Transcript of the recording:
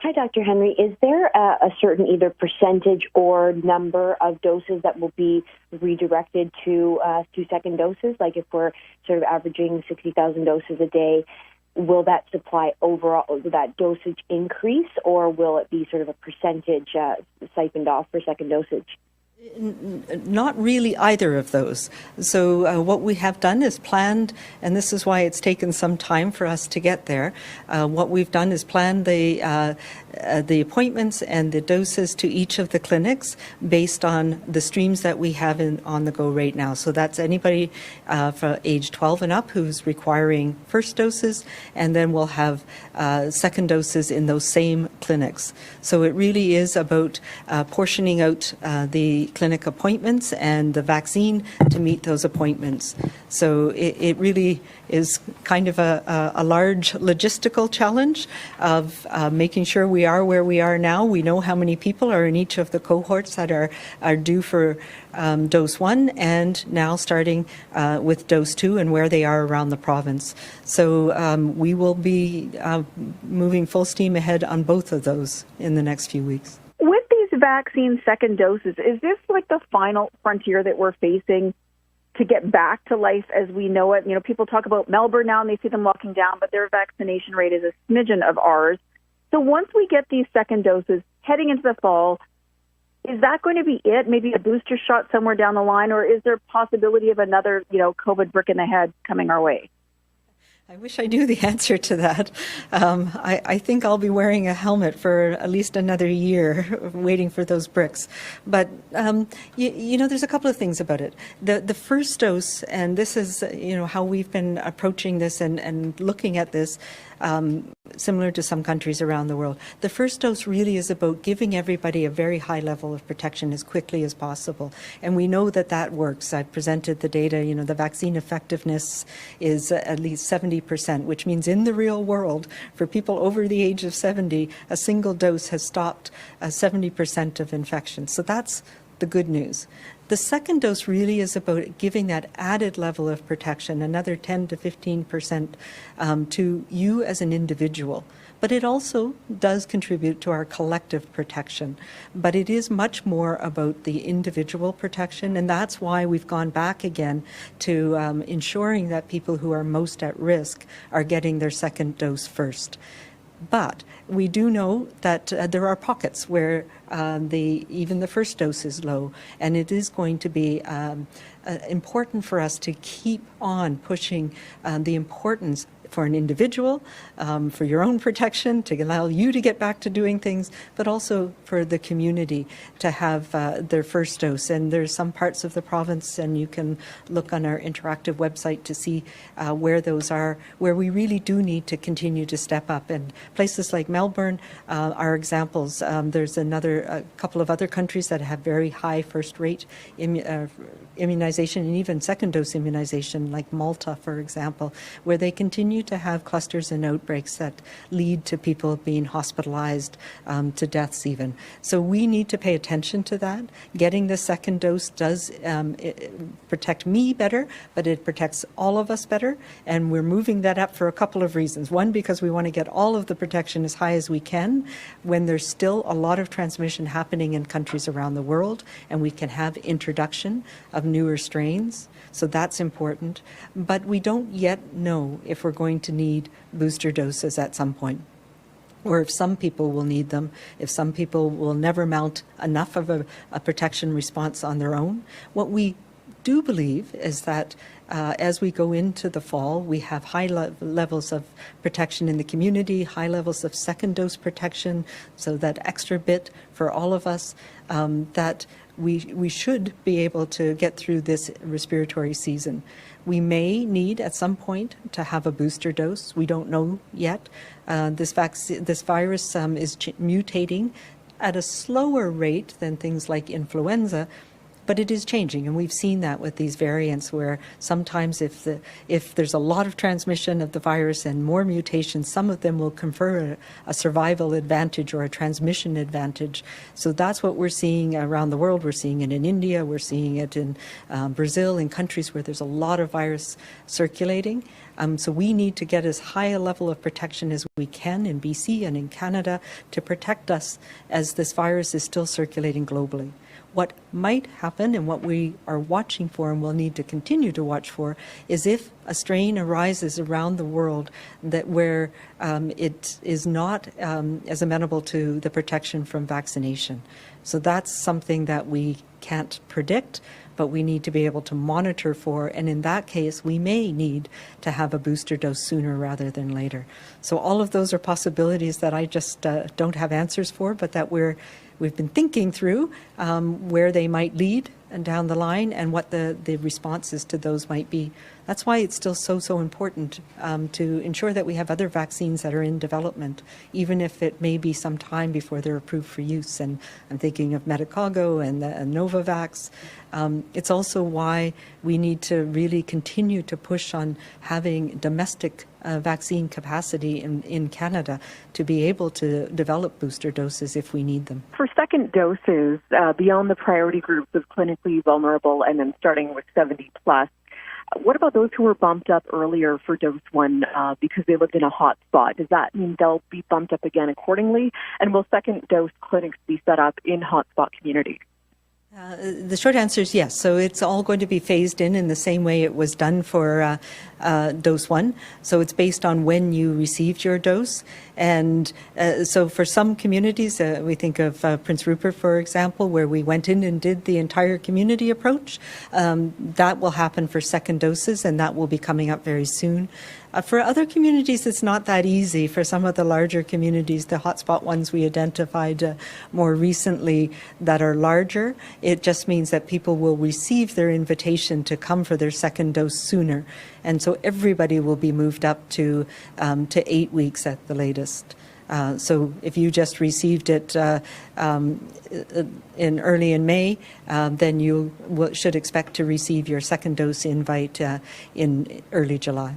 Hi, Dr. Henry. Is there a certain either percentage or number of doses that will be redirected to second doses? Like if we're sort of averaging 60,000 doses a day, will that supply overall, will that dosage increase, or will it be sort of a percentage siphoned off for second dosage? Not really either of those. So what we have done is planned, and this is why it's taken some time for us to get there. What we've done is planned the appointments and the doses to each of the clinics based on the streams that we have on the go right now. So that's anybody from age 12 and up who's requiring first doses, and then we'll have second doses in those same clinics. So it really is about portioning out the clinic appointments and the vaccine to meet those appointments. So it really is kind of a large logistical challenge of making sure we are where we are now. We know how many people are in each of the cohorts that are due for dose 1, and now starting with dose 2 and where they are around the province. So we will be moving full steam ahead on both of those in the next few weeks. With these vaccine second doses, is this like the final frontier that we're facing to get back to life as we know it? You know, people talk about Melbourne now and they see them locking down, but their vaccination rate is a smidgen of ours. So once we get these second doses heading into the fall, is that going to be it? Maybe a booster shot somewhere down the line, or is there a possibility of another, COVID brick in the head coming our way? I wish I knew the answer to that. I think I'll be wearing a helmet for at least another year waiting for those bricks. But, there's a couple of things about it. The first dose, and this is, how we've been approaching this and looking at this, similar to some countries around the world. The first dose really is about giving everybody a very high level of protection as quickly as possible. And we know that works. I've presented the data. The vaccine effectiveness is at least 70%, which means in the real world, for people over the age of 70, a single dose has stopped 70% of infections. So that's the good news. The second dose really is about giving that added level of protection, another 10 to 15% to you as an individual. But it also does contribute to our collective protection. But it is much more about the individual protection, and that's why we've gone back again to ensuring that people who are most at risk are getting their second dose first. But we do know that there are pockets where even the first dose is low, and it is going to be important for us to keep on pushing the importance for an individual, for your own protection, to allow you to get back to doing things, but also for the community to have their first dose. And there's some parts of the province, and you can look on our interactive website to see where those are, where we really do need to continue to step up. And places like Melbourne are examples. There's a couple of other countries that have very high first rate immunization and even second dose immunization, like Malta, for example, where they continue to have clusters and outbreaks that lead to people being hospitalized, to deaths even. So we need to pay attention to that. Getting the second dose does protect me better, but it protects all of us better. And we're moving that up for a couple of reasons. One, because we want to get all of the protection as high as we can when there's still a lot of transmission happening in countries around the world, and we can have introduction of newer strains. So that's important. But we don't yet know if we're going to need booster doses at some point, or if some people will need them, if some people will never mount enough of a protection response on their own. What we do believe is that as we go into the fall, we have high levels of protection in the community, high levels of second dose protection, so that extra bit for all of us, that we should be able to get through this respiratory season. We may need at some point to have a booster dose. We don't know yet. This virus is mutating at a slower rate than things like influenza, But it is changing, and we've seen that with these variants where sometimes if there's a lot of transmission of the virus and more mutations, some of them will confer a survival advantage or a transmission advantage. So that's what we're seeing around the world. We're seeing it in India, we're seeing it in Brazil, in countries where there's a lot of virus circulating. So we need to get as high a level of protection as we can in BC and in Canada to protect us as this virus is still circulating globally. What might happen and what we are watching for and will need to continue to watch for is if a strain arises around the world that where it is not as amenable to the protection from vaccination. So that's something that we can't predict, but we need to be able to monitor for, and in that case, we may need to have a booster dose sooner rather than later. So all of those are possibilities that I just don't have answers for, but that we've been thinking through where they might lead and down the line and what the responses to those might be. That's why it's still so important to ensure that we have other vaccines that are in development, even if it may be some time before they're approved for use. And I'm thinking of Medicago and Novavax. It's also why we need to really continue to push on having domestic vaccine capacity in Canada to be able to develop booster doses if we need them. For second doses, beyond the priority groups of clinically vulnerable and then starting with 70 plus, what about those who were bumped up earlier for dose one because they lived in a hot spot? Does that mean they'll be bumped up again accordingly? And will second dose clinics be set up in hotspot communities? The short answer is yes. So it's all going to be phased in the same way it was done for dose one. So it's based on when you received your dose. And so for some communities, we think of Prince Rupert, for example, where we went in and did the entire community approach. That will happen for second doses, and that will be coming up very soon. For other communities, it's not that easy. For some of the larger communities, the hotspot ones we identified more recently that are larger, it just means that people will receive their invitation to come for their second dose sooner. And so everybody will be moved up to 8 weeks at the latest. So if you just received it early in May, then you should expect to receive your second dose invite in early July.